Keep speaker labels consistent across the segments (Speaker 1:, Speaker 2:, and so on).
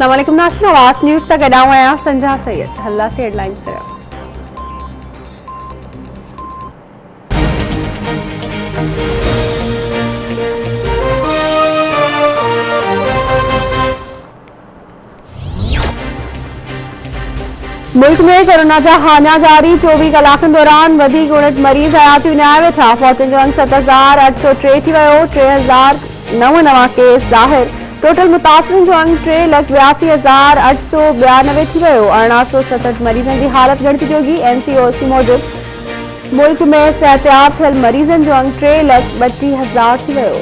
Speaker 1: अस्सलामुअलैकुम नाज़रीन, आवाज़ न्यूज़ तक गॾाऊं आहियां संजा सैयद। हल्ला से हेडलाइंस तरफ। मुल्क में कोरोना जा हाना जारी। 24 कलाकनि दौरान वधीक उणिट मरीज़ हयाती विञाए वेठा। फौतुनि जो अंक 7,803 थी वियो। 3,009 केस ज़ाहिर। टोटल मुतासिरनि जो अंक 3,82,892 थी वियो। 1867 मरीज़नि जी हालत ॻणिती जोगी। NCOC मूजिबि मुल्क में सिहतयाब थियल मरीज़नि जो अंक 3,32,000 थी वियो।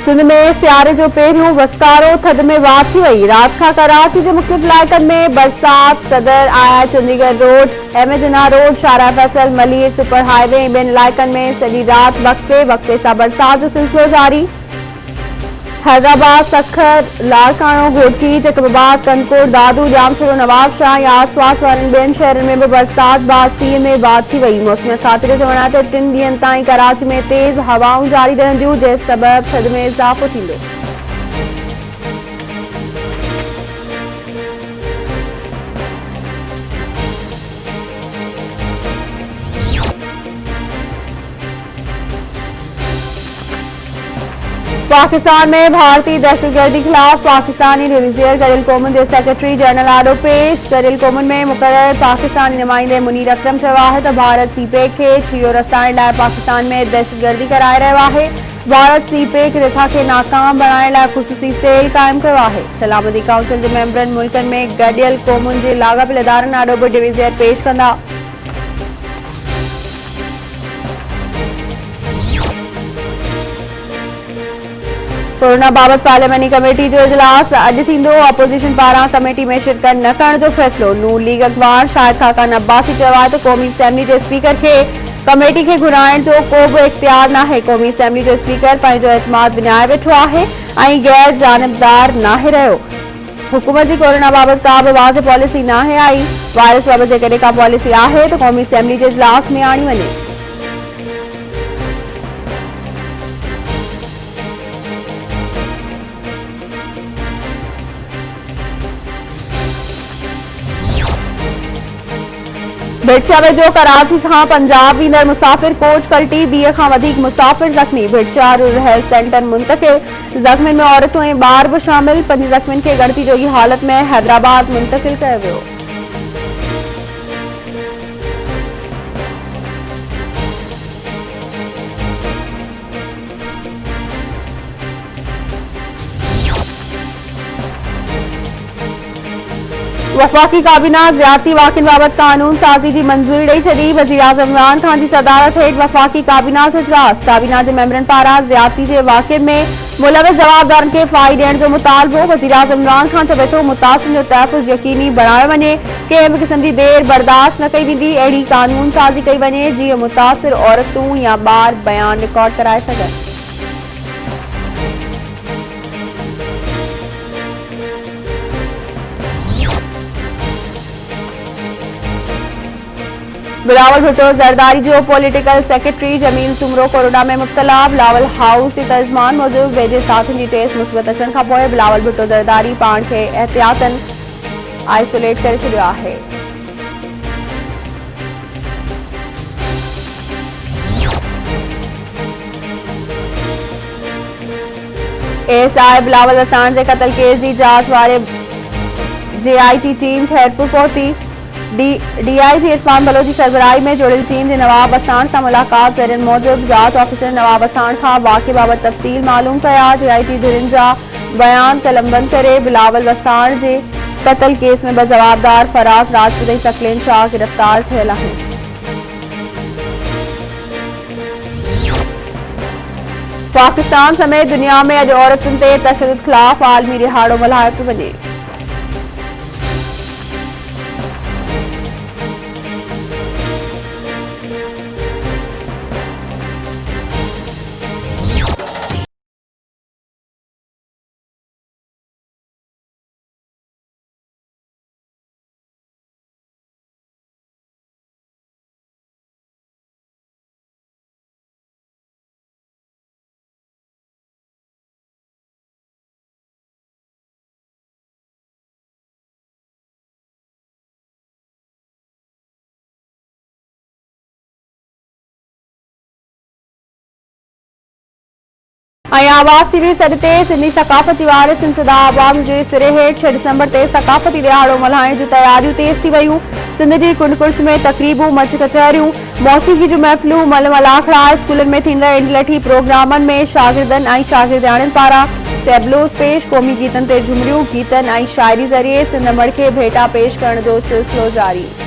Speaker 1: सिंध में सियारे जो पहिरियों वसकारो। थधि में वाह थी वई। राति खां कराची जे मुख़्तलिफ़ इलाइक़नि में बरसात। सदर आया Chandigarh road, MS Jinnah road, Shahrah Faisal, Malir super highway ऐं ॿियनि इलाइक़नि में सॼी राति वक़्फ़े सां बरसात जो सिलसिलो जारी। हैदराबाद, सखर, लाड़कानो, घोटकी, जैकबाबाद, कनकोट, दादू, जामशोरो, नवाबशाह या आसपास वारनि ॿियनि शहरनि में बि बरसात बाद सीअ में बाद थी वई। मौसमियत खाते जो चवणु आहे त 3 ॾींहनि ताईं कराची में तेज़ हवाऊं जारी रहंदियूं, जंहिं सबबि थधि में इज़ाफ़ो थींदो। पाकिस्तान में भारतीय दहशतगर्दी खिलाफ पाकिस्तानी डिवीज़ियर करियल क़ौमुनि जे सेक्रेटरी जनरल आॾो पेश। करियल क़ौमुनि में मुक़रर पाकिस्तानी नुमाइंदे मुनीर अकरम चयो आहे त भारत सीपेक खे छियो रसाइण लाइ पाकिस्तान में दहशतगर्दी कराए रहियो आहे। भारत सीपेक रिथा खे नाकाम बणाइण लाइ ख़ुसूसी सेल क़ाइमु कयो आहे। सलामती काउंसिल जे मेंबरनि मुल्कनि में गॾियल क़ौमुनि जे लाॻापियल इदारनि आॾो बि डिवीज़ियर पेश कंदा। कोरोना बाबति पार्लियामेंटी कमेटी जो इजलास अॼु थींदो। अपोज़िशन पारां कमेटी में शिरकत न करण जो फ़ैसिलो। नून लीग अख़बार शाहिद खाकान अब्बासी चयो आहे त क़ौमी असेंबली जे स्पीकर खे कमेटी खे घुराइण जो को बि इख्तियार नाहे। क़ौमी असेंबली जो स्पीकर पंहिंजो एतमाद विञाए वेठो आहे ऐं गैर जानिबदार नाहे रहियो। हुकूमत जी कोरोना बाबति का बि वाज़े पॉलिसी नाहे आई। वायरस बाबति जेकॾहिं का पॉलिसी आहे त क़ौमी असेंबली जे इजलास में आणी वञे। भिटशा वेझो कराची खां पंजाब ईंदड़ मुसाफ़िर कोच कल्टी। 20 खां वधीक मुसाफ़िर ज़ख़्मी। भिटशा रूरल हेल्थ सेंटर मुंतक़िल। ज़ख़्मियुनि में औरतूं ऐं ॿार बि शामिल। 5 ज़ख़्मियुनि खे ॻणिती जोगी हालत में हैदराबाद मुंतक़िल कयो वियो। वफ़ाक़ी काबीना ज़ियाती वाक़िअनि बाबति कानून साज़ी जी मंज़ूरी ॾेई छॾी। वज़ीर आज़म इमरान ख़ान जी सदारत हेठि वफ़ाक़ी काबीना जो इजलास। काबीना जे मेंबरनि पारां ज़ियाती जे वाक़िअनि में मुलविस जवाबदारनि खे फ़ाही ॾियण जो मुतालबो। वज़ीर आज़म इमरान ख़ान चवे थो मुतासिरनि जो तहफ़्फ़ुज़ यक़ीनी बणायो वञे। कंहिं बि क़िस्म जी देर बर्दाश्त न कई वेंदी। अहिड़ी कानून साज़ी कई वञे जीअं मुतासिर औरतूं या ॿार बयान रिकॉर्ड कराए सघनि। बिलावल भुट्टो ज़रदारी जो political secretary. Jamil Soomro corona में मुब्तला। बिलावल हाउस जी तर्जमान मूजिबि वेझे साथियुनि जी टेस्ट मुस्बत अचण खां पोइ बिलावल भुट्टो ज़रदारी पाण खे एहतियातन आइसोलेट करे छॾियो आहे। ASI बिलावल असांज जे क़त्ल केस जी जांच वारे JIT टीम खैरपुर पहुती। DIG इरफान बलोच जी सरबराही में जुड़ियल टीम जे नवाब असांज सां मुलाक़ात ज़रियनि मूजिबि जांच ऑफिसर नवाब असांज खां वाक़िए बाबति तफ़सील मालूम कया। JIT धुरियुनि जा बयान कलमबंद करे बिलावल असांज जे क़त्ल केस में 2 जवाबदार फराज़ राजपूत ऐं सकलेन शाह गिरफ़्तार थियल आहिनि। पाकिस्तान समेत दुनिया में अॼु औरतुनि ते तशद्दुद ख़िलाफ़ आलमी रिहाड़ो मल्हायो पियो वञे। आवासी ॾींहुं सॾ ते सिंधी सकाफ़ती वारे सिंसदा आवाम जे सिरे हेठि 6 डिसंबर ते सकाफ़ती ॾियारो मल्हाइण जूं तयारियूं तेज़ थी वयूं। सिंध जी कुंड-कुर्च में तक़रीबूं, मच कचहरियूं, मौसीक़ी जूं महफ़िलूं, मलमल आखड़ा, स्कूलनि में थींदड़ इंडलठी प्रोग्रामनि में शागिर्दनि ऐं शागिर्दियाणियुनि पारां टेबलोस पेश, क़ौमी गीतनि ते झुमरियूं, गीतनि ऐं शाइरी ज़रिए सिंध मड़ खे भेटा पेश करण जो सिलसिलो जारी।